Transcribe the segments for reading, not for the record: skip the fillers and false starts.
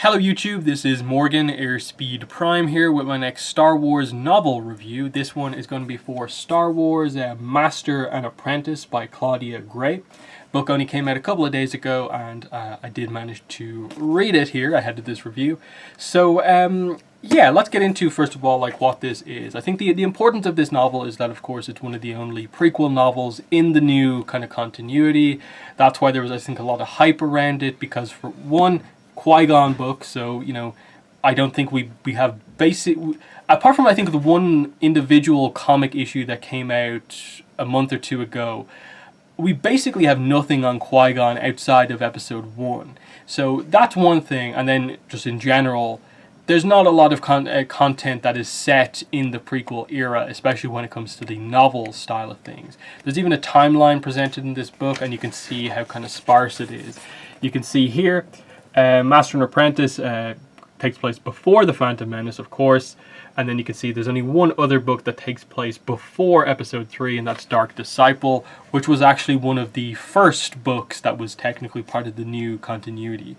Hello YouTube, this is Morgan Airspeed Prime here with my next Star Wars novel review. This one is going to be for Star Wars Master and Apprentice by Claudia Gray. Book only came out a couple of days ago and I did manage to read it here ahead of this review. So yeah, let's get into first of all like what this is. I think the importance of this novel is that of course it's one of the only prequel novels in the new kind of continuity. That's why there was I think a lot of hype around it because for one, Qui-Gon book, so you know I don't think we have basic apart from I think the one individual comic issue that came out a month or two ago, we basically have nothing on Qui-Gon outside of episode 1. So that's one thing, and then just in general there's not a lot of content that is set in the prequel era, especially when it comes to the novel style of things. There's even a timeline presented in this book and you can see how kind of sparse it is. You can see here Master and Apprentice takes place before The Phantom Menace, of course, and then you can see there's only one other book that takes place before Episode 3, and that's Dark Disciple, which was actually one of the first books that was technically part of the new continuity.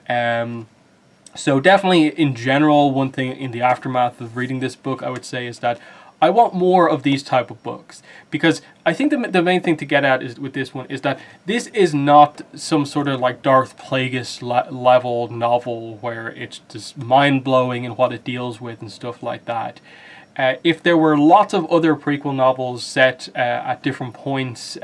So definitely, in general, one thing in the aftermath of reading this book, I would say, is that I want more of these type of books, because I think the main thing to get at is with this one is that this is not some sort of like Darth Plagueis level novel where it's just mind-blowing in what it deals with and stuff like that. If there were lots of other prequel novels set at different points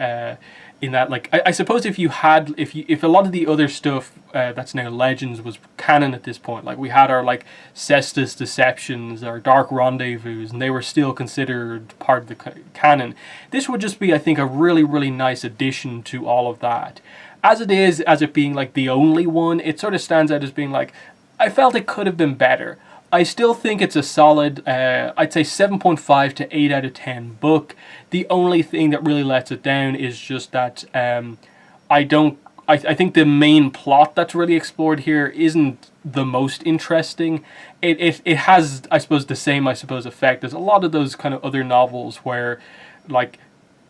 in that, like I suppose if a lot of the other stuff that's now Legends was canon at this point, like we had our like Cestus Deceptions, our Dark Rendezvous, and they were still considered part of the canon. This would just be, I think, a really nice addition to all of that. As it being like the only one, it sort of stands out as being like, I felt it could have been better. I still think it's a solid, I'd say 7.5 to 8 out of 10 book. The only thing that really lets it down is just that I think the main plot that's really explored here isn't the most interesting. It has, I suppose, the same, effect as a lot of those kind of other novels where, like,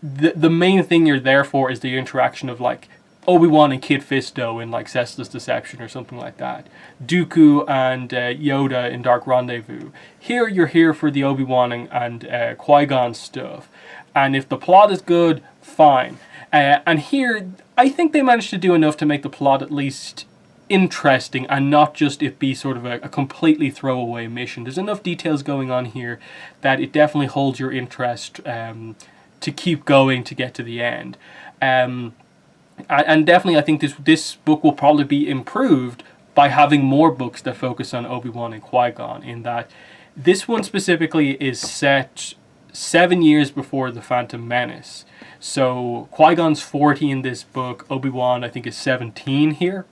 the main thing you're there for is the interaction of, like, Obi-Wan and Kit Fisto in like Cestus Deception or something like that. Dooku and Yoda in Dark Rendezvous. Here you're here for the Obi-Wan and Qui-Gon stuff. And if the plot is good, fine. And here, I think they managed to do enough to make the plot at least interesting and not just it be sort of a completely throwaway mission. There's enough details going on here that it definitely holds your interest to keep going to get to the end. And definitely I think this book will probably be improved by having more books that focus on Obi-Wan and Qui-Gon, in that this one specifically is set 7 years before The Phantom Menace. So Qui-Gon's 40 in this book, Obi-Wan I think is 17 here,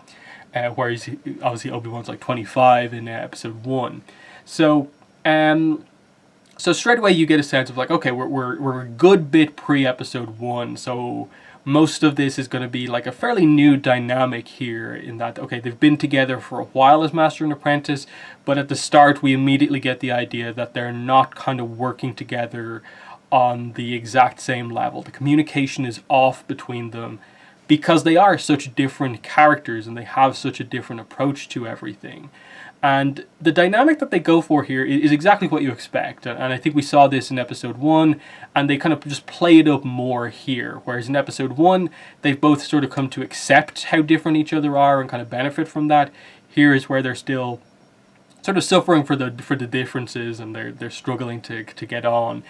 whereas obviously Obi-Wan's like 25 in episode 1. So straight away you get a sense of like, okay, we're a good bit pre-episode 1, so most of this is going to be like a fairly new dynamic here in that, okay, they've been together for a while as Master and Apprentice, but at the start we immediately get the idea that they're not kind of working together on the exact same level. The communication is off between them because they are such different characters and they have such a different approach to everything. And the dynamic that they go for here is exactly what you expect. And I think we saw this in episode 1, and they kind of just play it up more here. Whereas in episode 1, they've both sort of come to accept how different each other are and kind of benefit from that. Here is where they're still sort of suffering for the differences, and they're struggling to get on.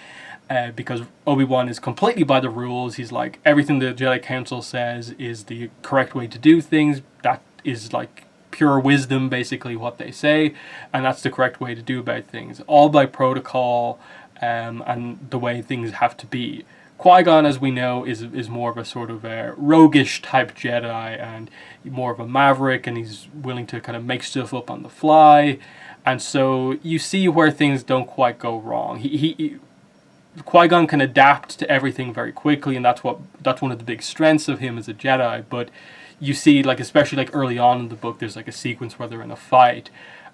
Because Obi-Wan is completely by the rules. He's like, everything the Jedi Council says is the correct way to do things. That is like pure wisdom, basically, what they say, and that's the correct way to do about things, all by protocol and the way things have to be. Qui-Gon, as we know, is more of a sort of a roguish type Jedi and more of a maverick, and he's willing to kind of make stuff up on the fly, and so you see where things don't quite go wrong. Qui-Gon can adapt to everything very quickly, and that's one of the big strengths of him as a Jedi, but you see, like, especially like early on in the book, there's like a sequence where they're in a fight,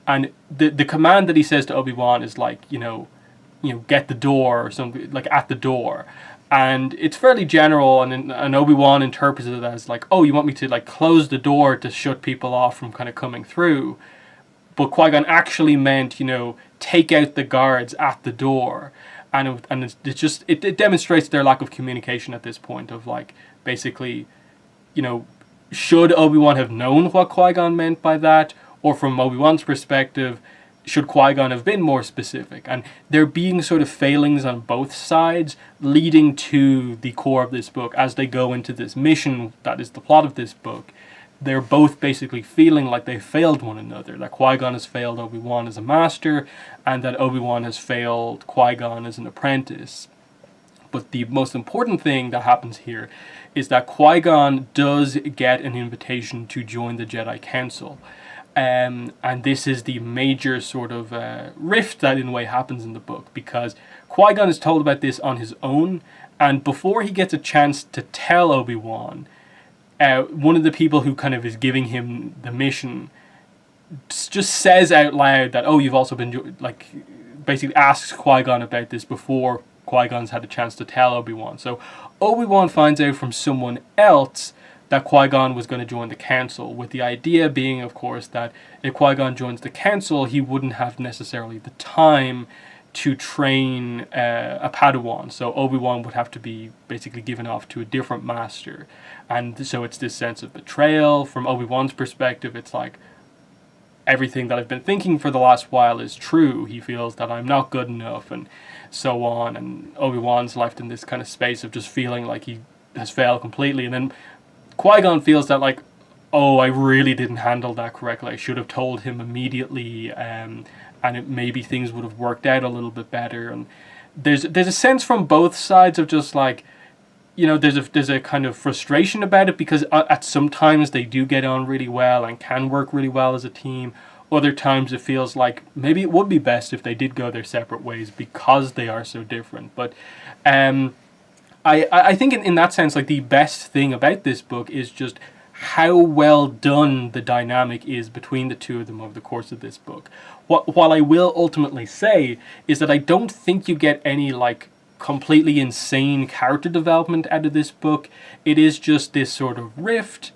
and the command that he says to Obi-Wan is like, you know, get the door, or something, like at the door, and it's fairly general, and Obi-Wan interprets it as like, oh, you want me to like close the door to shut people off from kind of coming through, but Qui-Gon actually meant, take out the guards at the door. It demonstrates their lack of communication at this point of, like, basically, should Obi-Wan have known what Qui-Gon meant by that? Or from Obi-Wan's perspective, should Qui-Gon have been more specific? And there being sort of failings on both sides leading to the core of this book as they go into this mission that is the plot of this book. They're both basically feeling like they failed one another. That Qui-Gon has failed Obi-Wan as a master, and that Obi-Wan has failed Qui-Gon as an apprentice. But the most important thing that happens here is that Qui-Gon does get an invitation to join the Jedi Council. And this is the major sort of rift that in a way happens in the book, because Qui-Gon is told about this on his own, and before he gets a chance to tell Obi-Wan, one of the people who kind of is giving him the mission just says out loud that, you've also been, like, basically asks Qui-Gon about this before Qui-Gon's had a chance to tell Obi-Wan. So Obi-Wan finds out from someone else that Qui-Gon was going to join the council, with the idea being, of course, that if Qui-Gon joins the council, he wouldn't have necessarily the time to train a Padawan. So Obi-Wan would have to be basically given off to a different master. And so it's this sense of betrayal. From Obi-Wan's perspective, it's like, everything that I've been thinking for the last while is true. He feels that I'm not good enough and so on. And Obi-Wan's left in this kind of space of just feeling like he has failed completely. And then Qui-Gon feels that, like, I really didn't handle that correctly. I should have told him immediately, and maybe things would have worked out a little bit better. And there's a sense from both sides of just, like, there's a kind of frustration about it, because at some times they do get on really well and can work really well as a team. Other times it feels like maybe it would be best if they did go their separate ways because they are so different. But I think in that sense, like, the best thing about this book is just how well done the dynamic is between the two of them over the course of this book. What I will ultimately say is that I don't think you get any, like, completely insane character development out of this book. It is just this sort of rift,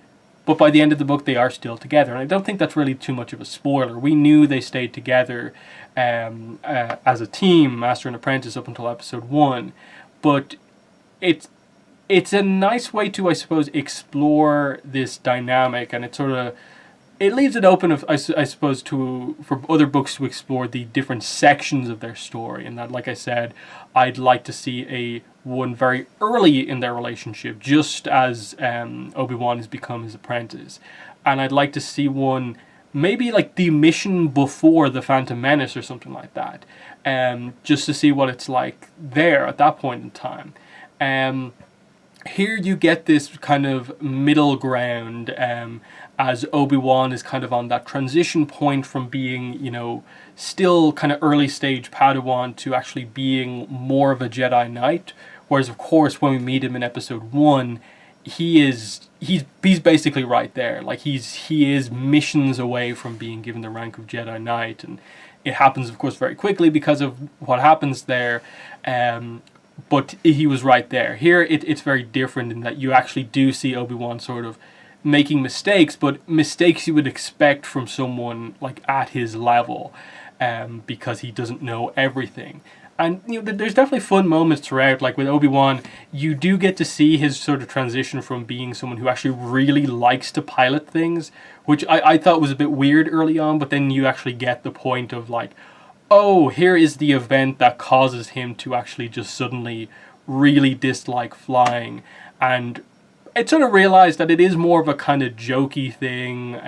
but by the end of the book they are still together. And I don't think that's really too much of a spoiler. We knew they stayed together as a team, Master and Apprentice, up until episode 1. But it's a nice way to, I suppose, explore this dynamic, and it leaves it open, I suppose, for other books to explore the different sections of their story. And that, like I said, I'd like to see one very early in their relationship, just as Obi-Wan has become his apprentice, and I'd like to see one maybe like the mission before the Phantom Menace or something like that, just to see what it's like there at that point in time. Here you get this kind of middle ground, as Obi-Wan is kind of on that transition point from being, still kind of early stage Padawan to actually being more of a Jedi Knight. Whereas, of course, when we meet him in episode 1, he's basically right there. Like, he is missions away from being given the rank of Jedi Knight, and it happens, of course, very quickly because of what happens there. But he was right there. Here, it's very different in that you actually do see Obi-Wan sort of making mistakes, but mistakes you would expect from someone like at his level, because he doesn't know everything. And there's definitely fun moments throughout. Like with Obi-Wan, you do get to see his sort of transition from being someone who actually really likes to pilot things, which I thought was a bit weird early on, but then you actually get the point of like, oh, here is the event that causes him to actually just suddenly really dislike flying. And it sort of realized that it is more of a kind of jokey thing,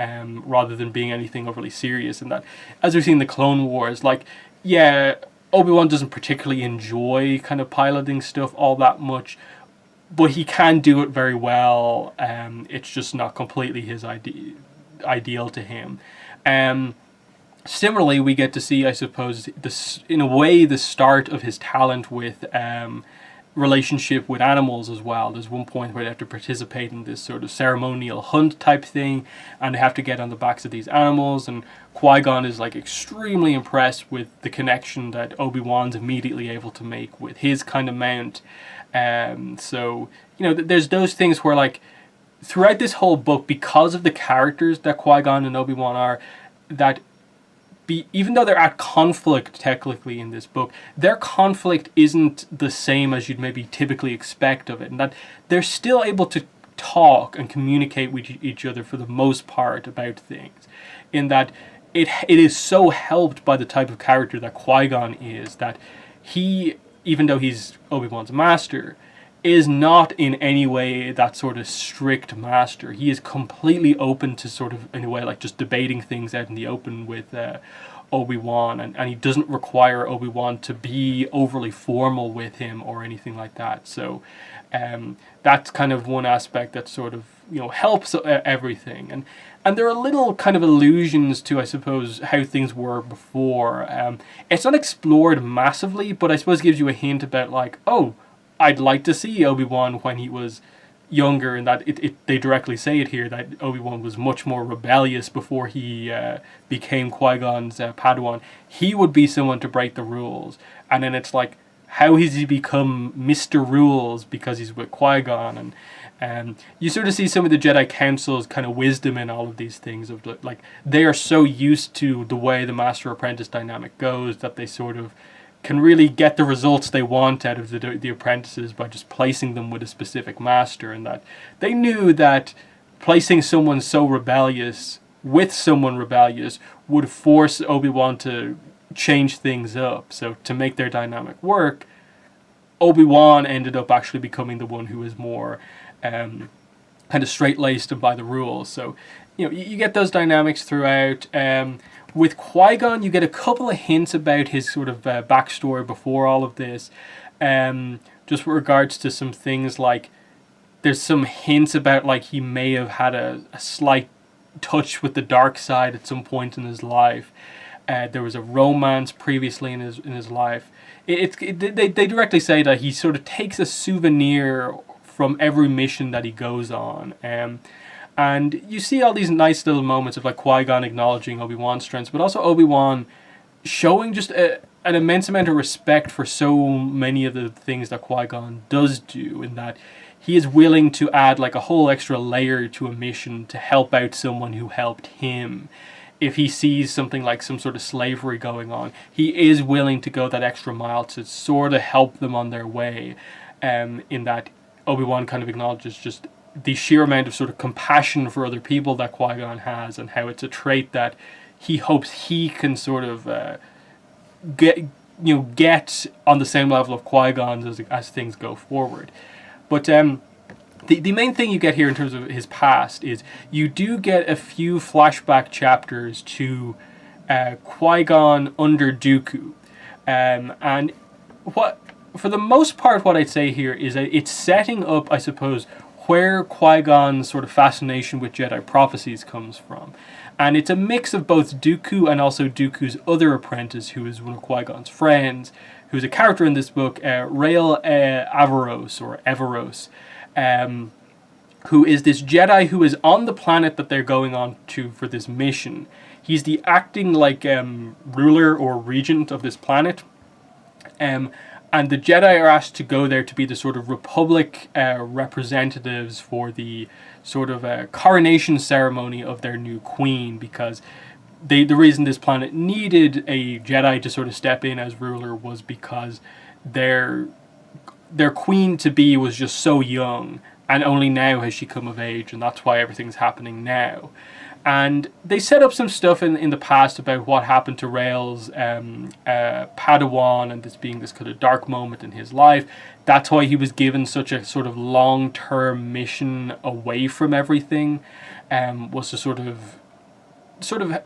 rather than being anything overly serious. And that, as we've seen in the Clone Wars, like, yeah, Obi-Wan doesn't particularly enjoy kind of piloting stuff all that much, but he can do it very well. It's just not completely his ideal to him. Similarly, we get to see, I suppose, this, in a way, the start of his talent with relationship with animals as well. There's one point where they have to participate in this sort of ceremonial hunt type thing, and they have to get on the backs of these animals, and Qui-Gon is like extremely impressed with the connection that Obi-Wan's immediately able to make with his kind of mount. So, there's those things where, like, throughout this whole book, because of the characters that Qui-Gon and Obi-Wan are, that even though they're at conflict technically in this book, their conflict isn't the same as you'd maybe typically expect of it, and that they're still able to talk and communicate with each other for the most part about things, in that it is so helped by the type of character that Qui-Gon is, that he, even though he's Obi-Wan's master, is not in any way that sort of strict master. He is completely open to sort of, in a way, like just debating things out in the open with Obi-Wan, and he doesn't require Obi-Wan to be overly formal with him or anything like that. So that's kind of one aspect that sort of, helps everything. And there are little kind of allusions to, I suppose, how things were before. It's not explored massively, but I suppose gives you a hint about, like, oh, I'd like to see Obi-Wan when he was younger, and that they directly say it here, that Obi-Wan was much more rebellious before he became Qui-Gon's Padawan. He would be someone to break the rules. And then it's like, how has he become Mr. Rules because he's with Qui-Gon? And you sort of see some of the Jedi Council's kind of wisdom in all of these things, of like, they are so used to the way the Master-Apprentice dynamic goes that they sort of can really get the results they want out of the apprentices by just placing them with a specific master, and that they knew that placing someone so rebellious with someone rebellious would force Obi-Wan to change things up. So to make their dynamic work, Obi-Wan ended up actually becoming the one who was more kind of straight-laced and by the rules. So you get those dynamics throughout. With Qui-Gon, you get a couple of hints about his sort of backstory before all of this. Just with regards to some things, like there's some hints about, like, he may have had a slight touch with the dark side at some point in his life. There was a romance previously in his life. They directly say that he sort of takes a souvenir from every mission that he goes on. And you see all these nice little moments of, like, Qui-Gon acknowledging Obi-Wan's strengths, but also Obi-Wan showing just an immense amount of respect for so many of the things that Qui-Gon does do, in that he is willing to add, like, a whole extra layer to a mission to help out someone who helped him. If he sees something like some sort of slavery going on, he is willing to go that extra mile to sort of help them on their way, in that Obi-Wan kind of acknowledges just the sheer amount of sort of compassion for other people that Qui-Gon has, and how it's a trait that he hopes he can sort of get on the same level of Qui-Gon's as things go forward. But the main thing you get here in terms of his past is you do get a few flashback chapters to Qui-Gon under Dooku. And what, for the most part, what I'd say here is that it's setting up, I suppose, where Qui-Gon's sort of fascination with Jedi prophecies comes from. And it's a mix of both Dooku and also Dooku's other apprentice, who is one of Qui-Gon's friends, who's a character in this book, Rael Averroes, who is this Jedi who is on the planet that they're going on to for this mission. He's the acting, like, ruler or regent of this planet. And the Jedi are asked to go there to be the sort of Republic representatives for the sort of coronation ceremony of their new queen, because the reason this planet needed a Jedi to sort of step in as ruler was because their queen-to-be was just so young, and only now has she come of age, and that's why everything's happening now. And they set up some stuff in the past about what happened to Rael's Padawan, and this being this kind of dark moment in his life. That's why he was given such a sort of long-term mission away from everything, was to sort of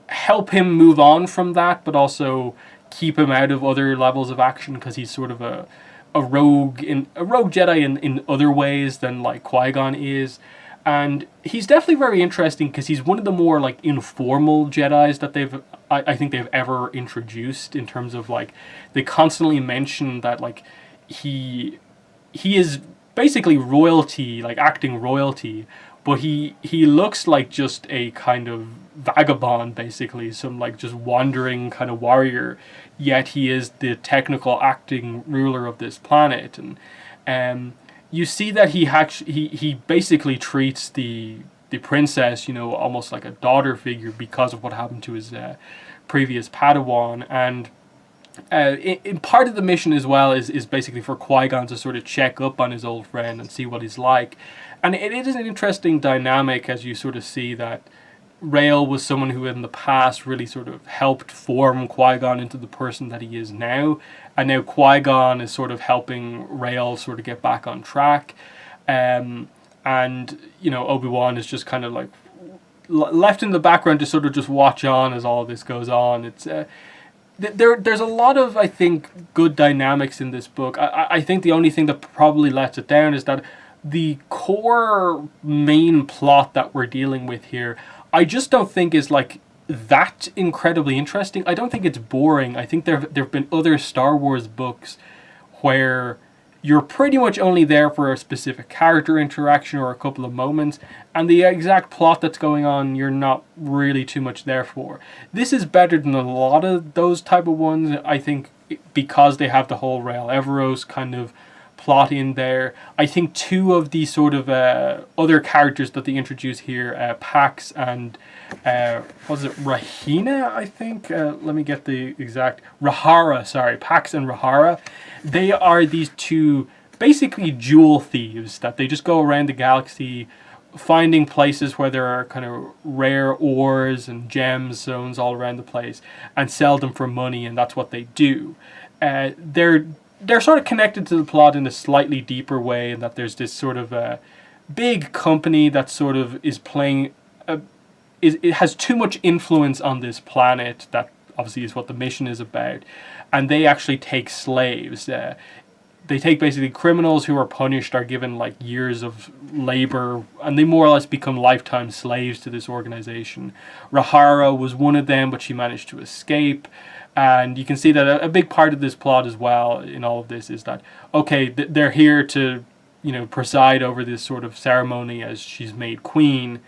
help him move on from that, but also keep him out of other levels of action, because he's sort of a rogue Jedi in other ways than, like, Qui-Gon is. And he's definitely very interesting because he's one of the more, like, informal Jedis that I think they've ever introduced, in terms of, like, they constantly mention that, like, he is basically royalty, like acting royalty, but he looks like just a kind of vagabond, basically, some, like, just wandering kind of warrior, yet he is the technical acting ruler of this planet. And you see that he basically treats the princess, almost like a daughter figure because of what happened to his previous Padawan. And in part of the mission as well is basically for Qui-Gon to sort of check up on his old friend and see what he's like. And it is an interesting dynamic as you sort of see that Rael was someone who in the past really sort of helped form Qui-Gon into the person that he is now. And now Qui-Gon is sort of helping Rael sort of get back on track. And, you know, Obi-Wan is just kind of like left in the background to sort of just watch on as all this goes on. It's there's a lot of, I think, good dynamics in this book. I think the only thing that probably lets it down is that the core main plot that we're dealing with here, I just don't think is like that incredibly interesting. I don't think it's boring. I think there've been other Star Wars books where you're pretty much only there for a specific character interaction or a couple of moments, and the exact plot that's going on you're not really too much there for. This is better than a lot of those type of ones, I think, because they have the whole Rael Everos kind of plot in there. I think two of the sort of other characters that they introduce here, Pax and was it Rahina, I think? Let me get the exact... Rahara, sorry. Pax and Rahara. They are these two basically jewel thieves that they just go around the galaxy finding places where there are kind of rare ores and gems zones all around the place and sell them for money, and that's what they do. They're sort of connected to the plot in a slightly deeper way, in that there's this sort of big company that sort of is playing... it has too much influence on this planet, that obviously is what the mission is about, and they actually take slaves. They take basically criminals who are punished, are given like years of labor, and they more or less become lifetime slaves to this organization. Rahara was one of them, but she managed to escape. And you can see that a big part of this plot as well in all of this is that, okay, they're here to, you know, preside over this sort of ceremony as she's made queen,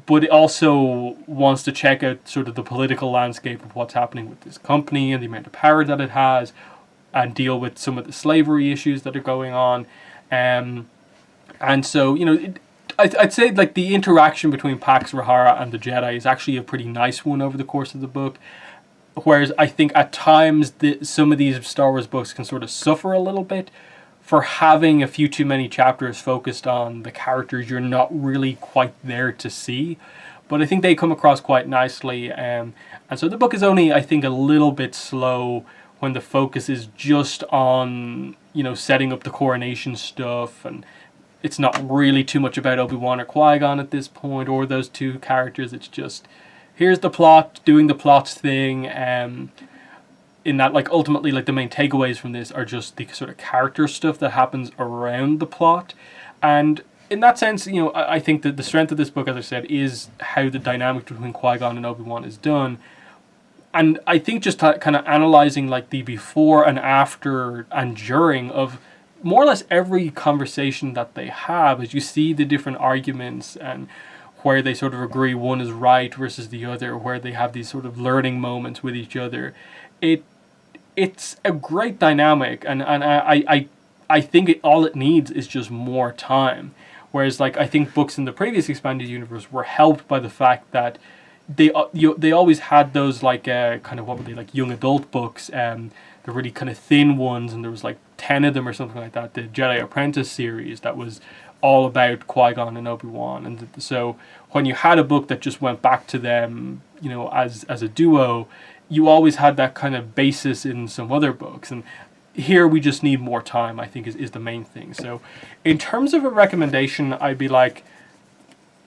but it also wants to check out sort of the political landscape of what's happening with this company and the amount of power that it has, and deal with some of the slavery issues that are going on. And so, you know, I'd say like the interaction between Pax Rahara and the Jedi is actually a pretty nice one over the course of the book. Whereas I think at times some of these Star Wars books can sort of suffer a little bit for having a few too many chapters focused on the characters you're not really quite there to see. But I think they come across quite nicely. And so the book is only, I think, a little bit slow when the focus is just on, you know, setting up the coronation stuff, and it's not really too much about Obi-Wan or Qui-Gon at this point, or those two characters. It's just, here's the plot, doing the plot's thing, in that, like, ultimately, like, the main takeaways from this are just the sort of character stuff that happens around the plot. And in that sense, you know, I think that the strength of this book, as I said, is how the dynamic between Qui-Gon and Obi-Wan is done. And I think just kind of analyzing like the before and after and during of more or less every conversation that they have, as you see the different arguments and where they sort of agree one is right versus the other, where they have these sort of learning moments with each other. It's a great dynamic, and I think all it needs is just more time. Whereas, like, I think books in the previous expanded universe were helped by the fact that they always had those like kind of, what were they, like young adult books, the really kind of thin ones, and there was like 10 of them or something like that. The Jedi Apprentice series that was all about Qui-Gon and Obi-Wan, and so when you had a book that just went back to them, you know, as a duo, you always had that kind of basis in some other books. And here we just need more time, I think, is the main thing. So in terms of a recommendation, I'd be like,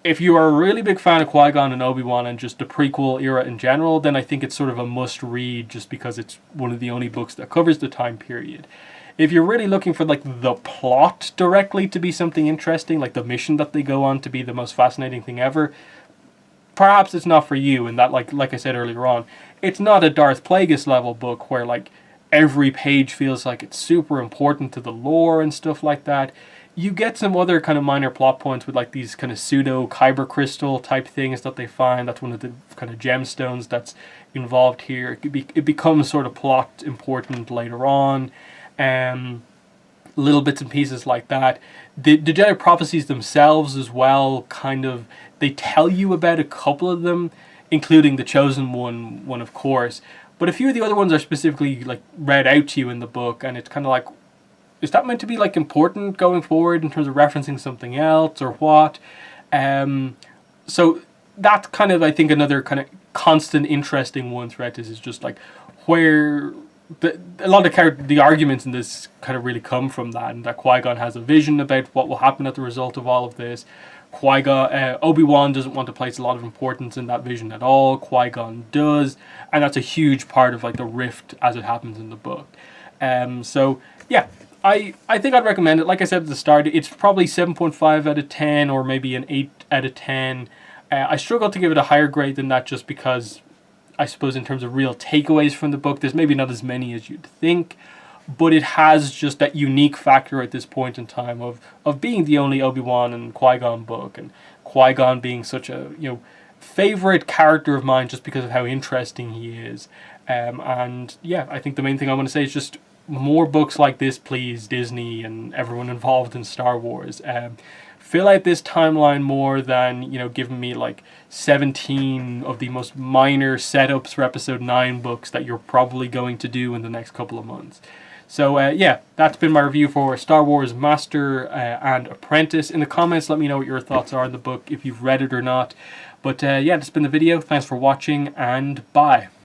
if you are a really big fan of Qui-Gon and Obi-Wan and just the prequel era in general, then I think it's sort of a must-read just because it's one of the only books that covers the time period. If you're really looking for like the plot directly to be something interesting, like the mission that they go on to be the most fascinating thing ever, perhaps it's not for you. And that, like I said earlier on, it's not a Darth Plagueis level book where like every page feels like it's super important to the lore and stuff like that. You get some other kind of minor plot points with like these kind of pseudo kyber crystal type things that they find. That's one of the kind of gemstones that's involved here. It becomes sort of plot important later on. Little bits and pieces like that. The Jedi prophecies themselves as well, kind of, they tell you about a couple of them. including the Chosen one of course. But a few of the other ones are specifically like read out to you in the book, and it's kind of like, is that meant to be like important going forward in terms of referencing something else or what? So that's kind of, I think, another kind of constant interesting one throughout this, is just like where a lot of the arguments in this kind of really come from that, and that Qui-Gon has a vision about what will happen as a result of all of this. Obi-Wan doesn't want to place a lot of importance in that vision at all. Qui-Gon does, and that's a huge part of like the rift as it happens in the book. So yeah, I think I'd recommend it. Like I said at the start, it's probably 7.5 out of 10 or maybe an 8 out of 10. I struggle to give it a higher grade than that, just because I suppose in terms of real takeaways from the book, there's maybe not as many as you'd think. But it has just that unique factor at this point in time of being the only Obi-Wan and Qui-Gon book, and Qui-Gon being such a favorite character of mine just because of how interesting he is. And yeah, I think the main thing I want to say is just more books like this, please, Disney and everyone involved in Star Wars. Fill out this timeline more than giving me like 17 of the most minor setups for Episode 9 books that you're probably going to do in the next couple of months. So yeah, that's been my review for Star Wars Master and Apprentice. In the comments, let me know what your thoughts are on the book, if you've read it or not. But yeah, that's been the video. Thanks for watching, and bye.